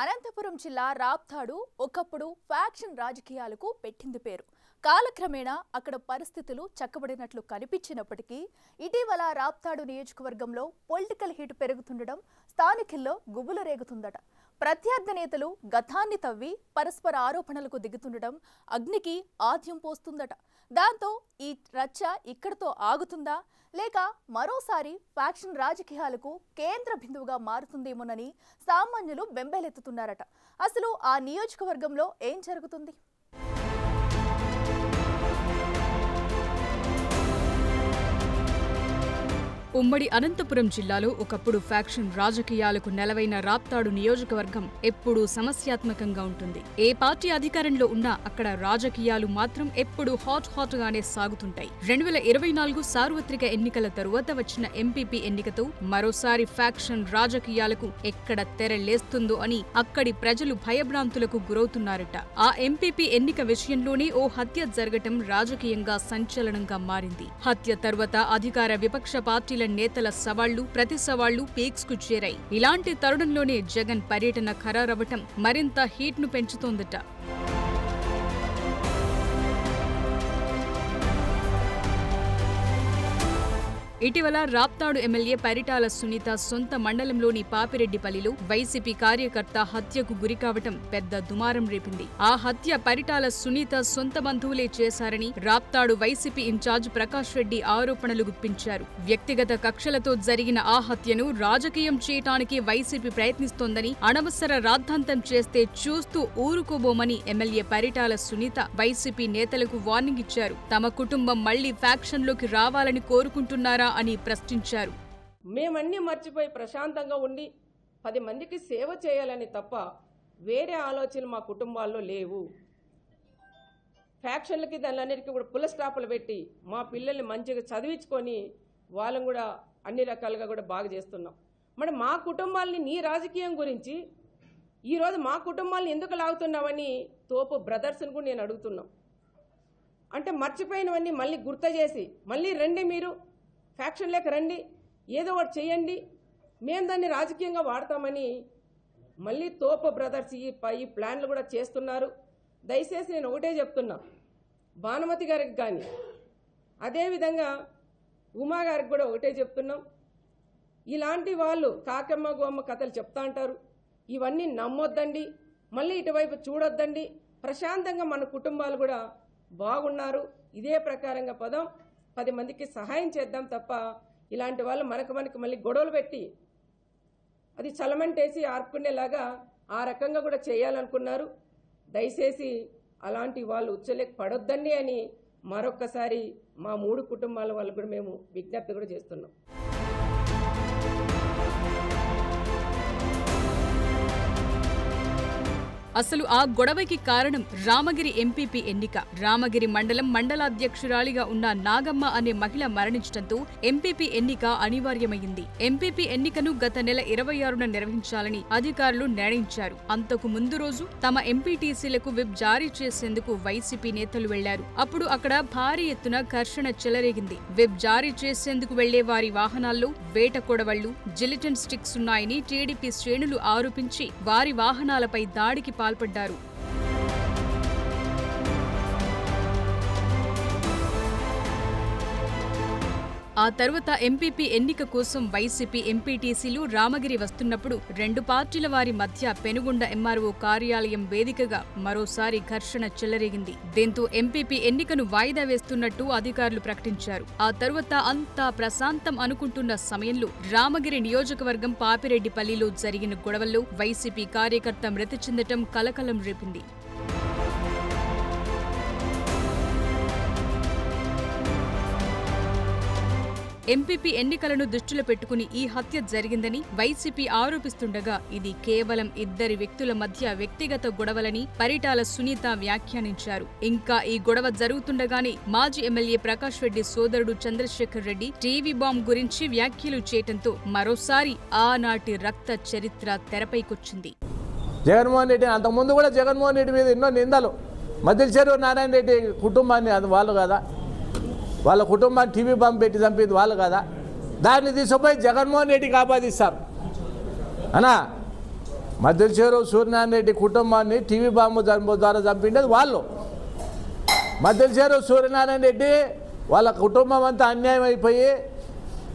అనంతపురం జిల్లా రాప్తాడు ఒకప్పుడు ఫ్యాక్షన్ రాజకీయాలకు పెట్టింది పేరు. కాలక్రమేణా అక్కడ పరిస్థితులు చక్కబడినట్లు కనిపించినప్పటికీ ఇటీవల రాప్తాడు నియోజకవర్గంలో పొలిటికల్ హీట్ పెరుగుతుండడం స్థానికుల్లో గుబులు రేగుతుందట. ప్రత్యర్థి నేతలు గతాన్ని తవ్వి పరస్పర ఆరోపణలకు దిగుతుండడం అగ్నికి ఆద్యం పోస్తుందట. దాంతో ఈ రచ్చ ఇక్కడతో ఆగుతుందా లేక మరోసారి ఫ్యాక్షన్ రాజకీయాలకు కేంద్ర బిందువుగా మారుతుందేమోనని సామాన్యులు బెంబేలెత్తుతున్నారట. అసలు ఆ నియోజకవర్గంలో ఏం జరుగుతుంది? ఉమ్మడి అనంతపురం జిల్లాలో ఒకప్పుడు ఫ్యాక్షన్ రాజకీయాలకు నెలవైన రాప్తాడు నియోజకవర్గం ఎప్పుడూ సమస్యాత్మకంగా ఉంటుంది. ఏ పార్టీ అధికారంలో ఉన్నా అక్కడ రాజకీయాలు మాత్రం ఎప్పుడూ హాట్ గానే సాగుతుంటాయి. 2024 సార్వత్రిక ఎన్నికల తరువాత వచ్చిన ఎంపీపీ ఎన్నికతో మరోసారి ఫ్యాక్షన్ రాజకీయాలకు ఎక్కడ తెరలేస్తుందో అని అక్కడి ప్రజలు భయభ్రాంతులకు గురవుతున్నారట. ఆ ఎంపీపీ ఎన్నిక విషయంలోనే ఓ హత్య జరగటం రాజకీయంగా సంచలనంగా మారింది. హత్య తరువాత అధికార విపక్ష పార్టీల నేతల సవాళ్లు ప్రతి సవాళ్లు పీక్స్ కు చేరాయి. ఇలాంటి తరుణంలోనే జగన్ పర్యటన ఖరారవటం మరింత హీట్ ను పెంచుతోందట. ఇటీవల రాప్తాడు ఎమ్మెల్యే పరిటాల సునీత సొంత మండలంలోని పాపిరెడ్డిపల్లిలో వైసీపీ కార్యకర్త హత్యకు గురికావటం పెద్ద దుమారం రేపింది. ఆ హత్య పరిటాల సునీత సొంత బంధువులే చేశారని రాప్తాడు వైసీపీ ఇన్ఛార్జ్ ప్రకాష్ రెడ్డి ఆరోపణలు గుప్పించారు. వ్యక్తిగత కక్షలతో జరిగిన ఆ హత్యను రాజకీయం చేయటానికి వైసీపీ ప్రయత్నిస్తోందని, అనవసర రాద్ధాంతం చేస్తే చూస్తూ ఊరుకోబోమని ఎమ్మెల్యే పరిటాల సునీత వైసీపీ నేతలకు వార్నింగ్ ఇచ్చారు. తమ కుటుంబం మళ్లీ ఫ్యాక్షన్లోకి రావాలని కోరుకుంటున్నారా అని ప్రశ్నించారు. మేమన్నీ మర్చిపోయి ప్రశాంతంగా ఉండి 10 మందికి సేవ చేయాలని తప్ప వేరే ఆలోచనలు మా కుటుంబాల్లో లేవు. ఫ్యాక్షన్లకి దానిలన్నిటికీ కూడా పుల్ల స్టాపులు పెట్టి మా పిల్లల్ని మంచిగా చదివించుకొని వాళ్ళని కూడా అన్ని రకాలుగా కూడా బాగా చేస్తున్నాం. మరి మా కుటుంబాలని నీ రాజకీయం గురించి ఈరోజు మా కుటుంబాలను ఎందుకు లాగుతున్నావని తోపు బ్రదర్స్ని కూడా నేను అడుగుతున్నాం. అంటే మర్చిపోయినవన్నీ మళ్ళీ గుర్తు చేసి మళ్ళీ రండి, మీరు ఫ్యాక్షన్ లేక రండి, ఏదో ఒకటి చేయండి, మేము దాన్ని రాజకీయంగా వాడతామని మళ్ళీ తోప బ్రదర్స్ ఈ ప్లాన్లు కూడా చేస్తున్నారు. దయచేసి నేను ఒకటే చెప్తున్నా, భానుమతి గారికి కానీ అదేవిధంగా ఉమా గారికి కూడా ఒకటే చెప్తున్నాం, ఇలాంటి వాళ్ళు కాకమ్మ గోమ్మ కథలు చెప్తా అంటారు, ఇవన్నీ నమ్మొద్దండి, మళ్ళీ ఇటువైపు చూడొద్దండి, ప్రశాంతంగా మన కుటుంబాలు కూడా బాగున్నారు, ఇదే ప్రకారంగా 10 మందికి సహాయం చేద్దాం తప్ప ఇలాంటి వాళ్ళు మనకు మళ్ళీ గొడవలు పెట్టి అది చలమంటేసి ఆర్పుకునేలాగా ఆ రకంగా కూడా చేయాలనుకున్నారు. దయచేసి అలాంటి వాళ్ళు ఉచ్చలేక పడొద్దండి అని మరొక్కసారి మా 3 కుటుంబాల వాళ్ళు కూడా మేము విజ్ఞప్తి కూడా చేస్తున్నాం. అసలు ఆ గొడవకి కారణం రామగిరి ఎంపీపీ ఎన్నిక. రామగిరి మండలం మండలాధ్యక్షురాలిగా ఉన్న నాగమ్మ అనే మహిళ మరణించడంతో ఎంపీపీ ఎన్నిక అనివార్యమైంది. ఎంపీపీ ఎన్నికను గత నెల 26న నిర్వహించాలని అధికారులు నిర్ణయించారు. అంతకు ముందు రోజు తమ ఎంపీటీసీలకు విప్ జారీ చేసేందుకు వైసీపీ నేతలు వెళ్లారు. అప్పుడు అక్కడ భారీ ఎత్తున ఘర్షణ చెలరేగింది. విప్ జారీ చేసేందుకు వెళ్లే వారి వాహనాల్లో వేట కొడవళ్లు, జిలిటన్ స్టిక్స్ ఉన్నాయని టీడీపీ శ్రేణులు ఆరోపించి వారి వాహనాలపై దాడికి పాల్పడ్డారు. ఆ తర్వాత ఎంపీపీ ఎన్నిక కోసం వైసీపీ ఎంపీటీసీలు రామగిరి వస్తున్నప్పుడు 2 పార్టీల వారి మధ్య పెనుగొండ ఎంఆర్ఓ కార్యాలయం వేదికగా మరోసారి ఘర్షణ చెలరేగింది. దీంతో ఎంపీపీ ఎన్నికను వాయిదా వేస్తున్నట్టు అధికారులు ప్రకటించారు. ఆ తర్వాత అంతా ప్రశాంతం అనుకుంటున్న సమయంలో రామగిరి నియోజకవర్గం పాపిరెడ్డిపల్లిలో జరిగిన గొడవల్లో వైసీపీ కార్యకర్త మృతి చెందటం కలకలం రేపింది. ఎంపీపీ ఎన్నికలను దృష్టిలో పెట్టుకుని ఈ హత్య జరిగిందని వైసీపీ ఆరోపిస్తుండగా ఇది కేవలం 2 వ్యక్తుల మధ్య వ్యక్తిగత గొడవలని పరిటాల సునీత వ్యాఖ్యానించారు. ఇంకా ఈ గొడవ జరుగుతుండగానే మాజీ ఎమ్మెల్యే ప్రకాష్ రెడ్డి సోదరుడు చంద్రశేఖర్ రెడ్డి టీవీ బాంబ్ గురించి వ్యాఖ్యలు చేయడంతో మరోసారి ఆనాటి రక్త చరిత్ర తెరపైకొచ్చింది. జగన్మోహన్ రెడ్డి అంతకుముందు కూడా జగన్మోహన్ రెడ్డి మీద ఎన్నో నిందలు, మధ్య చెరువు నారాయణ రెడ్డి కుటుంబాన్ని అది వాళ్ళు కదా, వాళ్ళ కుటుంబాన్ని టీవీ బాంబు పెట్టి చంపేది వాళ్ళు కదా, దాన్ని తీసుకుపోయి జగన్మోహన్ రెడ్డికి ఆపాదిస్తారు అనా. మధ్యచేరు సూర్యనారాయణ రెడ్డి కుటుంబాన్ని టీవీ బాంబు ద్వారా చంపిండేది వాళ్ళు. మధ్యచేరు సూర్యనారాయణ రెడ్డి వాళ్ళ కుటుంబం అంతా అన్యాయం అయిపోయి,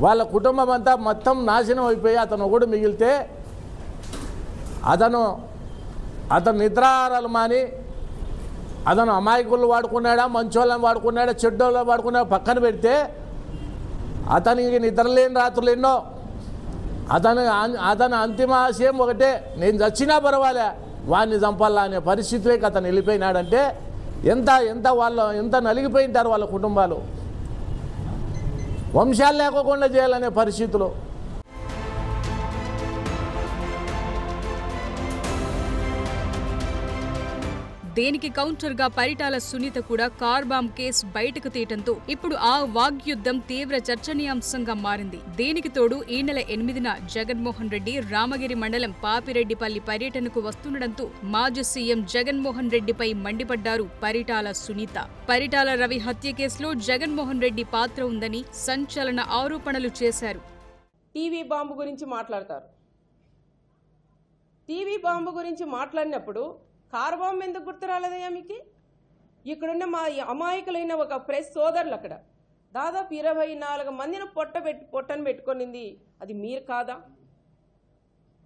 వాళ్ళ కుటుంబం అంతా మొత్తం నాశనం అయిపోయి అతను ఒకడు మిగిలితే అతను నిద్రాహారాలు మాని అతను అమాయకులు వాడుకున్నాడా, మంచోళ్ళని వాడుకున్నాడా, చెడ్డోళ్ళని వాడుకున్నాడా పక్కన పెడితే అతనికి నిద్రలేని రాత్రులు ఎన్నో. అతని అంతిమ ఆశయం ఒకటే, నేను చచ్చినా పర్వాలే వాడిని చంపాలా అనే పరిస్థితిలోకి అతను వెళ్ళిపోయినాడంటే ఎంత నలిగిపోయింటారు వాళ్ళ కుటుంబాలు. వంశాలు లేకోకుండా చేయాలనే పరిస్థితులు. దేనికి కౌంటర్గా పరిటాల సునీత కూడా కార్ బాంబ్ కేసు బయటకు తీయటంతో ఇప్పుడు ఆ వాగ్యుద్ధం తీవ్ర చర్చనీయాంశంగా మారింది. దీనికి తోడు ఈ నెల 8న జగన్మోహన్ రెడ్డి రామగిరి మండలం పాపిరెడ్డిపల్లి పర్యటనకు వస్తుండటంతో మాజీ సీఎం జగన్మోహన్ రెడ్డిపై మండిపడ్డారు పరిటాల సునీత. పరిటాల రవి హత్య కేసులో జగన్మోహన్ రెడ్డి పాత్ర ఉందని సంచలన ఆరోపణలు చేశారు. టీవీ బాంబు గురించి మాట్లాడతారు. టీవీ బాంబు గురించి మాట్లాడినప్పుడు కార్ బాంబు ఎందుకు గుర్తు రాలేదయ్యా మీకు? ఇక్కడున్న మా అమాయకులైన ఒక ప్రెస్ సోదరులు అక్కడ దాదాపు 24 మందిని పొట్టను పెట్టుకొనింది, అది మీరు కాదా?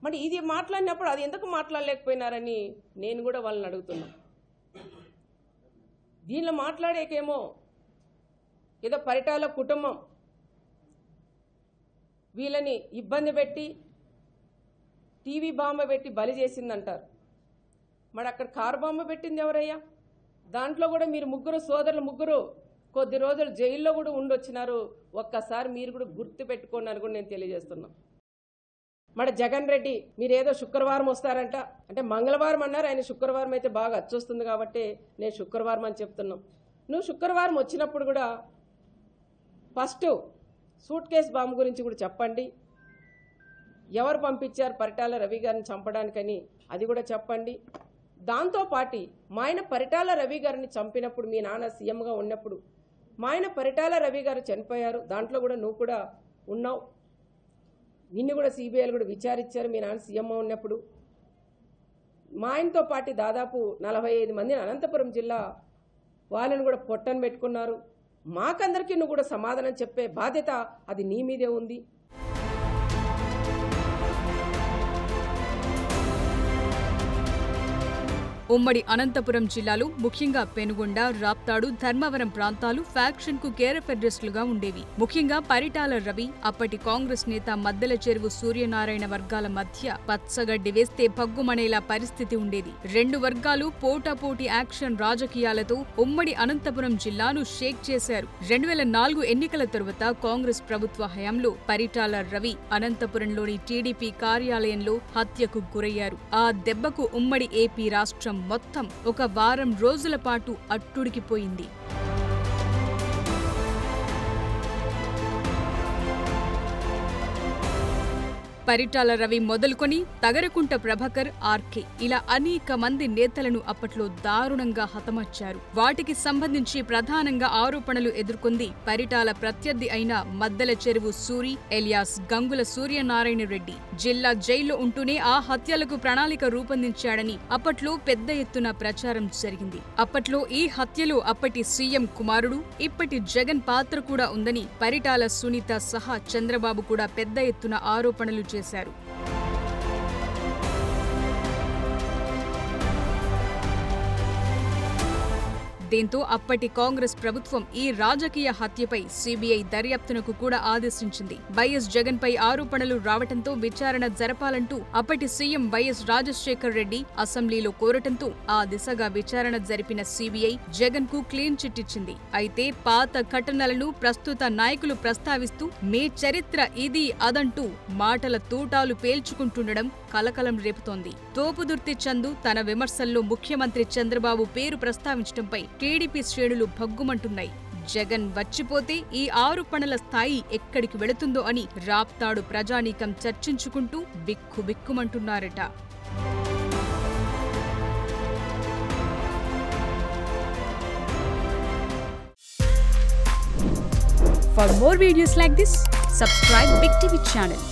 మరి ఇది మాట్లాడినప్పుడు అది ఎందుకు మాట్లాడలేకపోయినారని నేను కూడా వాళ్ళని అడుగుతున్నా. దీనిలో మాట్లాడేకేమో ఏదో పరిటాల కుటుంబం వీళ్ళని ఇబ్బంది పెట్టి టీవీ బాంబు పెట్టి బలి చేసిందంటారు. మరి అక్కడ కారు బాంబు పెట్టింది ఎవరయ్యా? దాంట్లో కూడా మీరు ముగ్గురు కొద్ది రోజులు జైల్లో కూడా ఉండొచ్చినారు. ఒక్కసారి మీరు కూడా గుర్తు పెట్టుకోండి అని కూడా నేను తెలియజేస్తున్నా. మరి జగన్ రెడ్డి మీరేదో శుక్రవారం వస్తారంట, అంటే మంగళవారం అన్నారు, ఆయన శుక్రవారం అయితే బాగా అచ్చొస్తుంది కాబట్టి నేను శుక్రవారం అని చెప్తున్నాం. నువ్వు శుక్రవారం వచ్చినప్పుడు కూడా ఫస్ట్ సూట్ కేస్ బాంబు గురించి కూడా చెప్పండి. ఎవరు పంపించారు పరిటాల రవి గారిని చంపడానికని అది కూడా చెప్పండి. దాంతోపాటు మా ఆయన పరిటాల రవి గారిని చంపినప్పుడు మీ నాన్న సీఎంగా ఉన్నప్పుడు మా ఆయన పరిటాల రవి గారు చనిపోయారు, దాంట్లో కూడా నువ్వు కూడా ఉన్నావు. నిన్ను కూడా సిబిఐలు కూడా విచారించారు మీ నాన్న సీఎంగా ఉన్నప్పుడు. మా ఆయనతో పాటు దాదాపు 45 మందిని అనంతపురం జిల్లా వాళ్ళని కూడా పొట్టను పెట్టుకున్నారు. మాకందరికీ నువ్వు కూడా సమాధానం చెప్పే బాధ్యత అది నీ మీదే ఉంది. ఉమ్మడి అనంతపురం జిల్లాలో ముఖ్యంగా పెనుగొండ, రాప్తాడు, ధర్మవరం ప్రాంతాలు ఫ్యాక్షన్ కు కేరఫ్ అడ్రస్లుగా ఉండేవి. ముఖ్యంగా పరిటాల రవి, అప్పటి కాంగ్రెస్ నేత మద్దెల చెరువు సూర్యనారాయణ వర్గాల మధ్య పచ్చగడ్డి వేస్తే భగ్గుమనేలా పరిస్థితి ఉండేది. రెండు వర్గాలు పోటాపోటీ యాక్షన్ రాజకీయాలతో ఉమ్మడి అనంతపురం జిల్లాను షేక్ చేశారు. 2004 ఎన్నికల తరువాత కాంగ్రెస్ ప్రభుత్వ హయాంలో పరిటాల రవి అనంతపురంలోని టీడీపీ కార్యాలయంలో హత్యకు గురయ్యారు. ఆ దెబ్బకు ఉమ్మడి ఏపీ రాష్ట్రం మొత్తం ఒక వారం రోజుల పాటు అట్టుడికిపోయింది. పరిటాల రవి మొదలుకొని తగరకుంట ప్రభాకర్, ఆర్కే ఇలా అనేక మంది నేతలను అప్పట్లో దారుణంగా హతమర్చారు. వాటికి సంబంధించి ప్రధానంగా ఆరోపణలు ఎదుర్కొంది పరిటాల ప్రత్యర్థి అయిన మద్దెల చెరువు సూరి ఎలియాస్ గంగుల సూర్యనారాయణ రెడ్డి. జిల్లా జైల్లో ఉంటూనే ఆ హత్యలకు ప్రణాళిక రూపొందించాడని అప్పట్లో పెద్ద ఎత్తున ప్రచారం జరిగింది. అప్పట్లో ఈ హత్యలో అప్పటి సీఎం కుమారుడు, ఇప్పటి జగన్ పాత్ర కూడా ఉందని పరిటాల సునీత సహా చంద్రబాబు కూడా పెద్ద ఎత్తున ఆరోపణలు చేశారు. దీంతో అప్పటి కాంగ్రెస్ ప్రభుత్వం ఈ రాజకీయ హత్యపై సిబిఐ దర్యాప్తునకు కూడా ఆదేశించింది. వైఎస్ జగన్ పై ఆరోపణలు రావటంతో విచారణ జరపాలంటూ అప్పటి సీఎం వైఎస్ రాజశేఖర్ రెడ్డి అసెంబ్లీలో కోరటంతో ఆ దిశగా విచారణ జరిపిన సిబిఐ జగన్ కు క్లీన్ చిట్ ఇచ్చింది. అయితే పాత ఘటనలను ప్రస్తుత నాయకులు ప్రస్తావిస్తూ మీ చరిత్ర ఇది అదంటూ మాటల తూటాలు పేల్చుకుంటుండడం కలకలం రేపుతోంది. తోపుదుర్తి చందు తన విమర్శల్లో ముఖ్యమంత్రి చంద్రబాబు పేరు ప్రస్తావించడంపై టీడీపీ శ్రేణులు భగ్గుమంటున్నాయి. జగన్ వచ్చిపోతే ఈ ఆరోపణల స్థాయి ఎక్కడికి వెళుతుందో అని రాప్తాడు ప్రజానీకం చర్చించుకుంటూ బిక్కుబిక్కుమంటున్నారట. For more videos like this, subscribe Big TV channel.